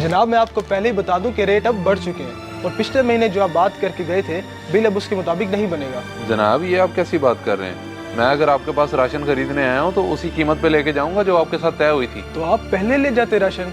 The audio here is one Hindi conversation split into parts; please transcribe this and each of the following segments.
जनाब मैं आपको पहले ही बता दूं कि रेट अब बढ़ चुके हैं और पिछले महीने जो आप बात करके गए थे बिल अब उसके मुताबिक नहीं बनेगा। जनाब ये आप कैसी बात कर रहे हैं? मैं अगर आपके पास राशन खरीदने आया हूँ तो उसी कीमत पे लेके जाऊंगा जो आपके साथ तय हुई थी। तो आप पहले ले जाते राशन,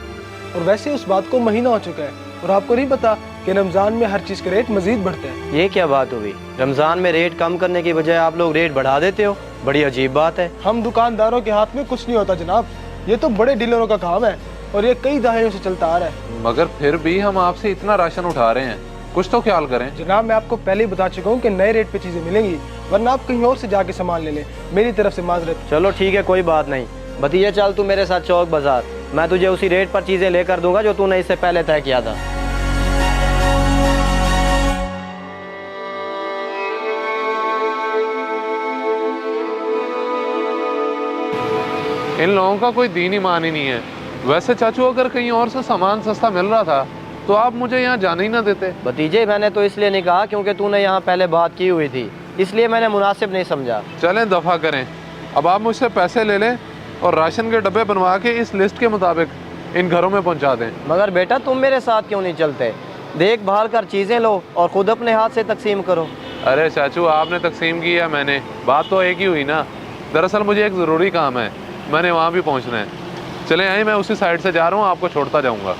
और वैसे उस बात को महीना हो चुका है और आपको नहीं पता कि रमजान में हर चीज के रेट मजीद बढ़ते हैं। ये क्या बात हुई? रमजान में रेट कम करने की बजाय आप लोग रेट बढ़ा देते हो, बड़ी अजीब बात है। हम दुकानदारों के हाथ में कुछ नहीं होता जनाब, ये तो बड़े डीलरों का काम है और ये कई दहाइयों से चलता आ रहा है। मगर फिर भी हम आपसे इतना राशन उठा रहे हैं, कुछ तो ख्याल करें। जनाब मैं आपको पहले ही बता चुका हूँ कि नए रेट पे चीजें मिलेंगी, वरना आप कहीं और से जाके सामान ले लें। मेरी तरफ से माजरत। चलो ठीक है, कोई बात नहीं। भतीजे चल तू मेरे साथ चौक बाजार, मैं तुझे उसी रेट पर चीजें लेकर दूंगा जो तूने इससे पहले तय किया था। इन लोगों का कोई दीन ईमान ही नहीं है। वैसे चाचू अगर कहीं और से सामान सस्ता मिल रहा था तो आप मुझे यहाँ जाने ही ना देते। भतीजे मैंने तो इसलिए नहीं कहा क्योंकि तूने यहाँ पहले बात की हुई थी, इसलिए मैंने मुनासिब नहीं समझा। चलें दफा करें, अब आप मुझसे पैसे ले लें और राशन के डब्बे बनवा के इस लिस्ट के मुताबिक इन घरों में पहुँचा दें। मगर बेटा तुम मेरे साथ क्यों नहीं चलते? देखभाल कर चीजें लो और खुद अपने हाथ से तकसीम करो। अरे चाचू आपने तकसीम की या मैंने, बात तो एक ही हुई ना। दरअसल मुझे एक ज़रूरी काम है, मैंने वहाँ भी पहुँचना है। चले आइए, मैं उसी साइड से जा रहा हूँ, आपको छोड़ता जाऊँगा।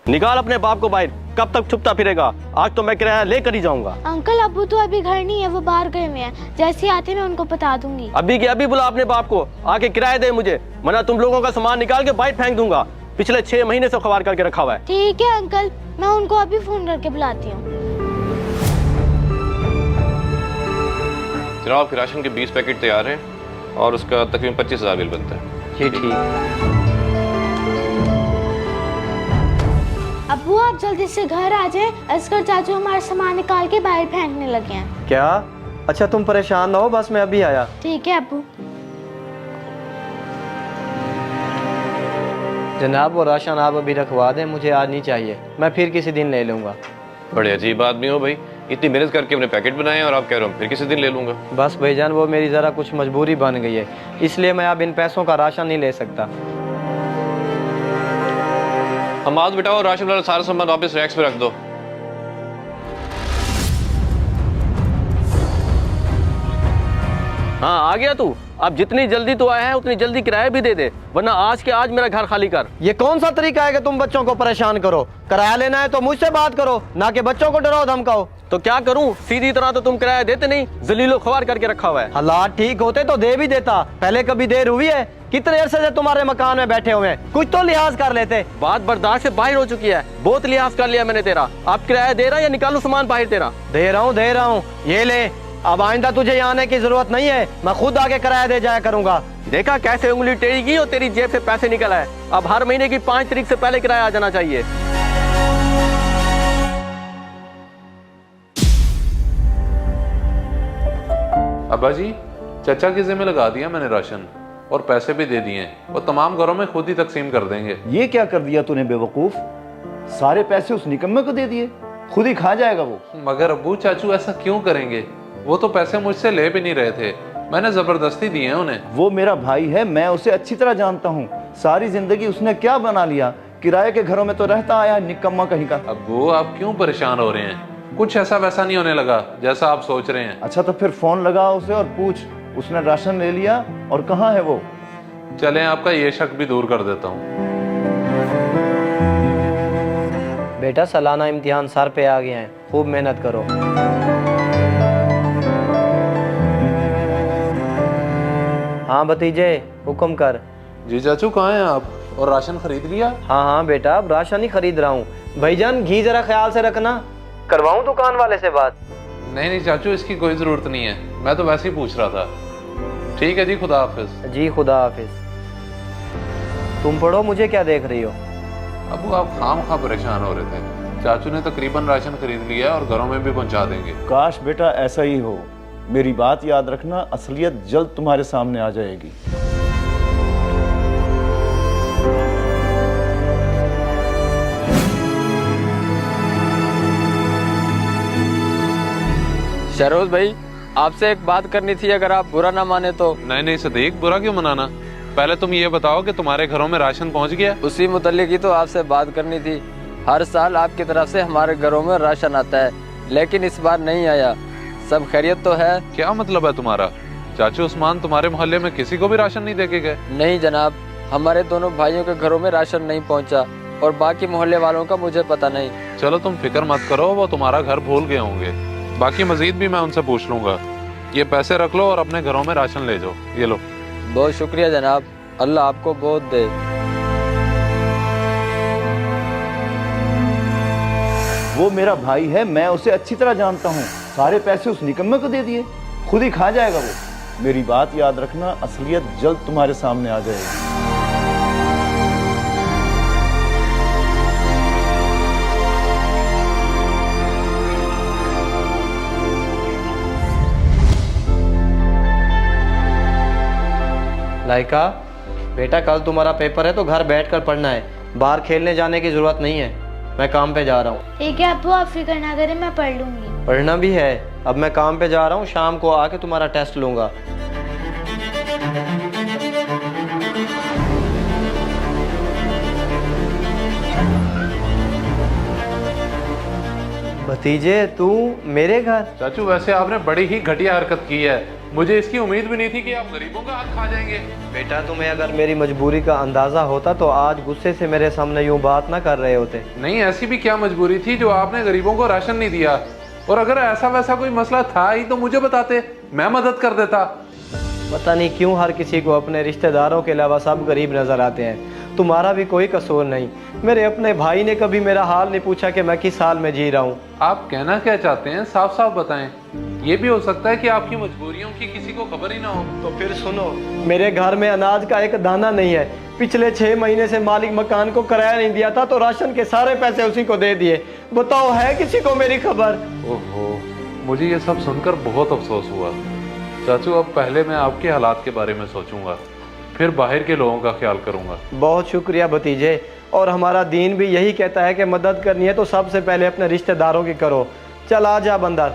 निकाल अपने बाप को बाहर, कब तक छुपता फिरेगा? आज तो मैं किराया लेकर ही जाऊंगा। अंकल अब्बू तो अभी घर नहीं है, वो बाहर गए हुए हैं। जैसे ही आते मैं उनको बता दूंगी। अभी के अभी बुला अपने बाप को, आके किराया दे मुझे, वरना तुम लोगों का सामान निकाल के बाहर फेंक दूंगा। पिछले 6 महीने से खबार करके रखा हुआ है। ठीक है अंकल, मैं उनको अभी फोन करके बुलाती हूँ। जनाब आपके राशन के 20 पैकेट तैयार हैं और उसका तकरीबन 25,000 बिल बनता है। ये ठीक। अब्बू आप जल्दी से घर आ जाए, असगर चाचू हमारा सामान निकाल के बाहर फेंकने लगे हैं। क्या? अच्छा तुम परेशान ना हो, बस मैं अभी आया। ठीक है अब्बू। जनाब वो राशन आप अभी रखवा दें, मुझे आज नहीं चाहिए, मैं फिर किसी दिन ले लूँगा। बड़े अजीब आदमी हो भाई, इतनी मेहनत करके अपने पैकेट बनाए और आप कह रहे हो फिर किसी दिन ले लूँगा। बस भाईजान वो मेरी ज़रा कुछ मजबूरी बन गई है, इसलिए मैं अब इन पैसों का राशन नहीं ले सकता। हम आज बिठाओ, राशन वाला सारा सामान वापस रैक्स पे रख दो। हाँ आ गया तू? अब जितनी जल्दी तू आया है उतनी जल्दी किराया भी दे दे, वरना आज के आज मेरा घर खाली कर। ये कौन सा तरीका है कि तुम बच्चों को परेशान करो? किराया लेना है तो मुझसे बात करो, ना कि बच्चों को डराओ धमकाओ। तो क्या करूं? सीधी तरह तो तुम किराया देते नहीं, जलीलो ख्वार करके रखा हुआ है। हालात ठीक होते तो दे भी देता, पहले कभी देर हुई है? कितने अरसे से तुम्हारे मकान में बैठे हुए हैं, कुछ तो लिहाज कर लेते। बात बर्दाश्त से बाहर हो चुकी है, बहुत लिहाज कर लिया मैंने तेरा। अब किराया दे रहा या निकालू सामान बाहर तेरा? दे रहा हूँ, ये ले। अब आइंदा तुझे यहाँ आने की जरूरत नहीं है, मैं खुद आके किराया दे जाया करूंगा। देखा कैसे उंगली टेढ़ी की और तेरी जेब से पैसे निकल आए। अब हर महीने की 5 तारीख से पहले किराया आ जाना चाहिए। अब्बा जी, चाचा के ज़िम्मे लगा दिया मैंने राशन और पैसे भी दे दिए, वो तमाम घरों में खुद ही तकसीम कर देंगे। ये क्या कर दिया तूने बेवकूफ? सारे पैसे उस निकम्मे को दे दिए, खुद ही खा जाएगा वो। मगर अब्बू चाचू ऐसा क्यों करेंगे? वो तो पैसे मुझसे ले भी नहीं रहे थे, मैंने जबरदस्ती दिए हैं उन्हें। वो मेरा भाई है, मैं उसे अच्छी तरह जानता हूँ। सारी जिंदगी उसने क्या बना लिया, किराए के घरों में तो रहता आया, निकम्मा कहीं का। अब्बू आप क्यों परेशान हो रहे हैं? कुछ ऐसा वैसा नहीं होने लगा जैसा आप सोच रहे हैं। अच्छा तो फिर फोन लगा उसे और पूछ उसने राशन ले लिया और कहाँ है वो। चलें आपका ये शक भी दूर कर देता हूँ। बेटा सालाना इम्तिहान सर पे आ गए हैं, खूब मेहनत करो। हाँ भतीजे हुक्म कर। जी चाचू कहाँ हैं आप? और राशन खरीद लिया? हाँ बेटा अब राशन ही खरीद रहा हूँ। भाईजान घी जरा ख्याल से रखना। करवाऊँ दुकान वाले से बात? नहीं चाचू इसकी कोई जरूरत नहीं है, मैं तो वैसे ही पूछ रहा था। ठीक है जी, खुदा हाफिज। जी खुदा हाफिज। तुम पढ़ो, मुझे क्या देख रही हो? अबू आप खामखा परेशान हो रहे थे, चाचू ने तकरीबन राशन खरीद लिया और घरों में भी पहुंचा देंगे। काश बेटा ऐसा ही हो। मेरी बात याद रखना, असलियत जल्द तुम्हारे सामने आ जाएगी। शहरोज भाई आपसे एक बात करनी थी, अगर आप बुरा ना माने तो। नहीं नहीं सदीक, बुरा क्यों मनाना। पहले तुम ये बताओ कि तुम्हारे घरों में राशन पहुंच गया? उसी मुतल्लिक ही तो आपसे बात करनी थी। हर साल आपकी तरफ से हमारे घरों में राशन आता है, लेकिन इस बार नहीं आया। सब खैरियत तो है? क्या मतलब है तुम्हारा? चाचू उस्मान तुम्हारे मोहल्ले में किसी को भी राशन नहीं देके गए? नहीं जनाब, हमारे दोनों भाइयों के घरों में राशन नहीं पहुंचा, और बाकी मोहल्ले वालों का मुझे पता नहीं। चलो तुम फिक्र मत करो, वो तुम्हारा घर भूल गए होंगे। बाकी मजीद भी मैं उनसे पूछ लूंगा। ये पैसे रख लो और अपने घरों में राशन ले जाओ। ये लो। बहुत शुक्रिया जनाब, अल्लाह आपको बहुत दे। वो मेरा भाई है, मैं उसे अच्छी तरह जानता हूँ। सारे पैसे उस निकम्मे को दे दिए, खुद ही खा जाएगा वो। मेरी बात याद रखना, असलियत जल्द तुम्हारे सामने आ जाएगी। लाइका बेटा, कल तुम्हारा पेपर है तो घर बैठकर पढ़ना है, बाहर खेलने जाने की जरूरत नहीं है। मैं काम पे जा रहा हूँ। ठीक है अब्बू, आप फिक्र ना करें, मैं पढ़ लूंगी। पढ़ना भी है। अब मैं काम पे जा रहा हूँ, शाम को आके तुम्हारा टेस्ट लूंगा। भतीजे तू मेरे घर? चाचू वैसे आपने बड़ी ही घटिया हरकत की है। मुझे इसकी उम्मीद भी नहीं थी कि आप गरीबों का हक खा जाएंगे। बेटा, तुम्हें अगर मेरी मजबूरी का अंदाजा होता तो आज गुस्से से मेरे सामने यूं बात ना कर रहे होते। नहीं, ऐसी भी क्या मजबूरी थी जो आपने गरीबों को राशन नहीं दिया? और अगर ऐसा वैसा कोई मसला था ही तो मुझे बताते, मैं मदद कर देता। पता नहीं क्यों हर किसी को अपने रिश्तेदारों के अलावा सब गरीब नजर आते हैं। तुम्हारा भी कोई कसूर नहीं। मेरे अपने भाई ने कभी मेरा हाल नहीं पूछा कि मैं किस हाल में जी रहा हूँ। आप कहना क्या चाहते हैं, साफ साफ बताएं। ये भी हो सकता है कि आपकी मजबूरियों की किसी को खबर ही ना हो। तो फिर सुनो, मेरे घर में अनाज का एक दाना नहीं है। पिछले 6 महीने से मालिक मकान को किराया नहीं दिया था, तो राशन के सारे पैसे उसी को दे दिए। बताओ, है किसी को मेरी खबर? ओहो, मुझे ये सब सुनकर बहुत अफसोस हुआ। चाचू, अब पहले मैं आपके हालात के बारे में सोचूंगा, फिर बाहर के लोगों का ख्याल करूंगा। बहुत शुक्रिया भतीजे, और हमारा दीन भी यही कहता है कि मदद करनी है तो सबसे पहले अपने रिश्तेदारों की करो। चल आ जा बंदर।